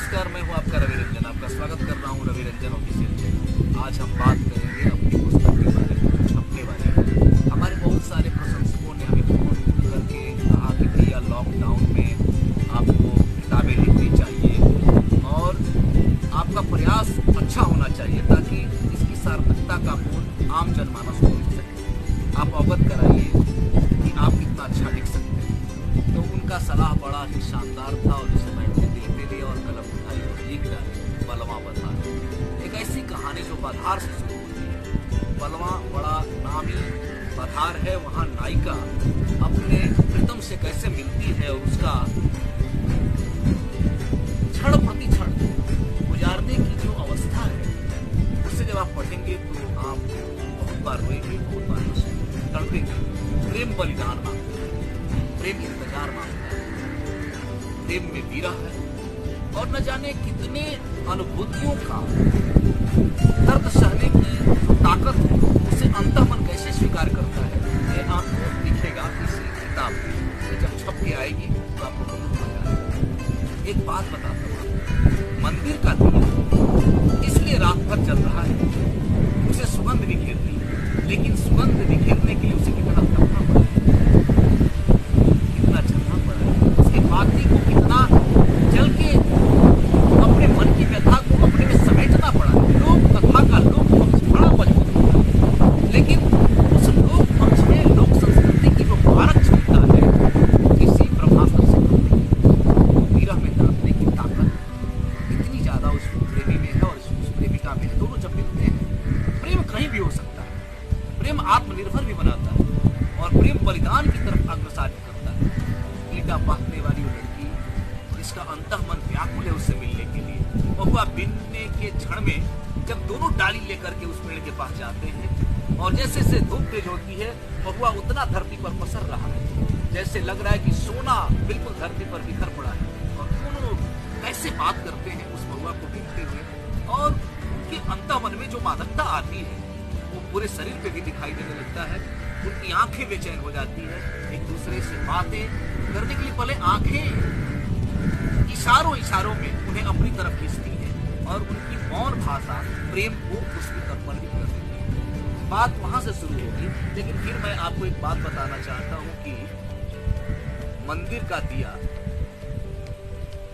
नमस्कार, मैं हूं आपका रवि रंजन। आपका स्वागत कर रहा हूं रवि रंजन ऑफिशियल चैनल। आज हम बात करेंगे अपनी पुस्तक के बारे में, छपने बारे में। हमारे बहुत सारे प्रशंसकों ने हमें फोन करके कहा कि भैया लॉकडाउन में आपको किताबें लिखनी चाहिए और आपका प्रयास अच्छा होना चाहिए ताकि इसकी सार्थकता का बोध आम जनमानस को मिल सके। आप अवगत कराइए कि आप कितना अच्छा लिख सकते हैं। तो उनका सलाह बड़ा ही शानदार था और उसे मैं दिल पे लिया और कलम उठाई और लिख डाली बलवा बधार। एक ऐसी कहानी जो बधार से शुरू होती है। बलवा बड़ा नामी बधार है। वहाँ नायिका अपने प्रीतम से कैसे मिलती है और उसका क्षण प्रति क्षण गुजारने की जो अवस्था है, उससे जब आप पढ़ेंगे तो आप बहुत बार रोएंगे, बहुत बार तड़पेंगे। प्रेम बलिदान मांगता है, प्रेम इंतजार मांगता है, प्रेम में विरह है और न जाने कितने अनुभूतियों का दर्द सहने की जो ताकत है उसे अंतःमन कैसे स्वीकार करता है, ये आपको दिखेगा इस किताब में। जब छप के आएगी तो आपको बहुत मजा आएगा। एक बात बताता हूँ, मंदिर का दिया इसलिए रात भर जल रहा है, उसे सुगंध बिखेरती है, लेकिन सुगंध बिखेरने के लिए उसे कितना तपना पड़ा है, कितना चलना पड़ा है, उसकी बाती को कितना जल के अपने मन की व्यथा को अपने में समेटना पड़ा है। लोक कथा का लोक पक्ष बड़ा मजबूत होता है, लेकिन उस लोक पक्ष में लोक संस्कृति की जो भारत क्षमता है किसी प्रभाकर से विरह में तड़पने की ताकत इतनी ज्यादा उस प्रेमी में है और उस प्रेमिका में है। दोनों जब मिलते हैं, प्रेम कहीं भी हो सकता है, प्रेम आत्मनिर्भर भी बनाता है और प्रेम बलिदान की तरफ अग्रसर करता है। ईटा बांटने वाली वो लड़की जिसका अंतःमन व्याकुल है उससे मिलने के लिए, बहुआ बिनने के क्षण में जब दोनों डाली लेकर के उस पेड़ के पास जाते हैं और जैसे जैसे धूप तेज होती है बहुआ उतना धरती पर पसर रहा है, जैसे लग रहा है कि सोना बिल्कुल धरती पर बिखर पड़ा है। और दोनों कैसे बात करते हैं उस बहुआ को देखते हुए और उनके अंतःमन में जो मादकता आती है वो पूरे शरीर पे भी दिखाई देने लगता है। उनकी आंखें बेचैन हो जाती है, एक दूसरे से बातें करने के लिए पहले आंखें इशारों में उन्हें अपनी तरफ खींचती है और उनकी मौन भाषा प्रेम को उसकी तरफ भी कर देती है। बात वहां से शुरू होगी, लेकिन फिर मैं आपको एक बात बताना चाहता हूं कि मंदिर का दिया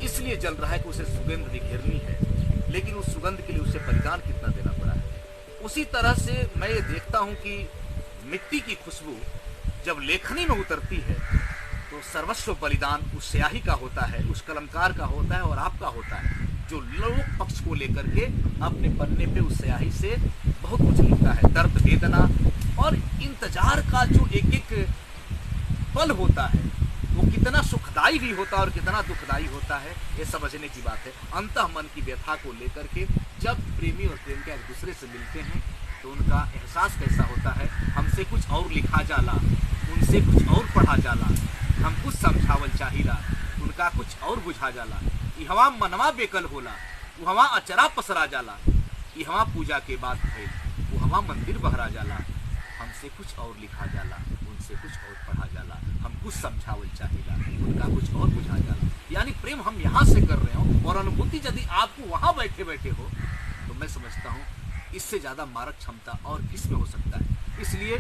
इसलिए जल रहा है कि उसे सुगंध बिखेरनी है, लेकिन उस सुगंध के लिए उसे बलिदान कितना देना पड़ा है। उसी तरह से मैं ये देखता हूं कि मिट्टी की खुशबू जब लेखनी में उतरती है तो सर्वस्व बलिदान उस स्याही का होता है, उस कलमकार का होता है और आपका होता है, जो लोक पक्ष को लेकर के अपने पन्ने पे उस स्याही से बहुत कुछ लिखता है। दर्द, वेदना और इंतजार का जो एक एक पल होता है वो कितना सुखदाई भी होता है और कितना दुखदाई होता है, ये समझने की बात है। अंतःमन की व्यथा को लेकर के जब प्रेमी और प्रेमिका एक दूसरे से मिलते हैं तो उनका एहसास कैसा होता है, हमसे कुछ और लिखा जाला, उनसे कुछ और पढ़ा जाला, हम कुछ समझावल चाहिला, उनका कुछ और बुझा जाला। इहवा मनवा बेकल होला, उहवा अचरा पसरा जाला, इहवा पूजा के बाद भइल, उहवा मंदिर बहरा जाला, हमसे कुछ और लिखा जाला, उनसे कुछ और पढ़ा जाला, हम कुछ समझावल चाहिला, उनका कुछ और बुझा जाला। यानी प्रेम हम यहाँ से कर रहे हो और अनुभूति यदि आपको वहां बैठे बैठे हो तो मैं समझता हूँ इससे ज्यादा मारक क्षमता और किस में हो सकता है। इसलिए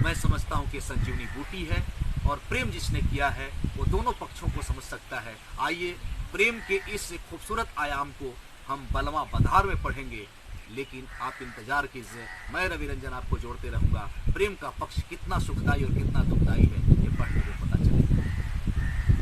मैं समझता हूँ कि संजीवनी बूटी है और प्रेम जिसने किया है वो दोनों पक्षों को समझ सकता है। आइए प्रेम के इस खूबसूरत आयाम को हम बलवा बधार में पढ़ेंगे, लेकिन आप इंतजार कीजिए, मैं रवि रंजन आपको जोड़ते रहूंगा। प्रेम का पक्ष कितना सुखदाई और कितना दुखदाई है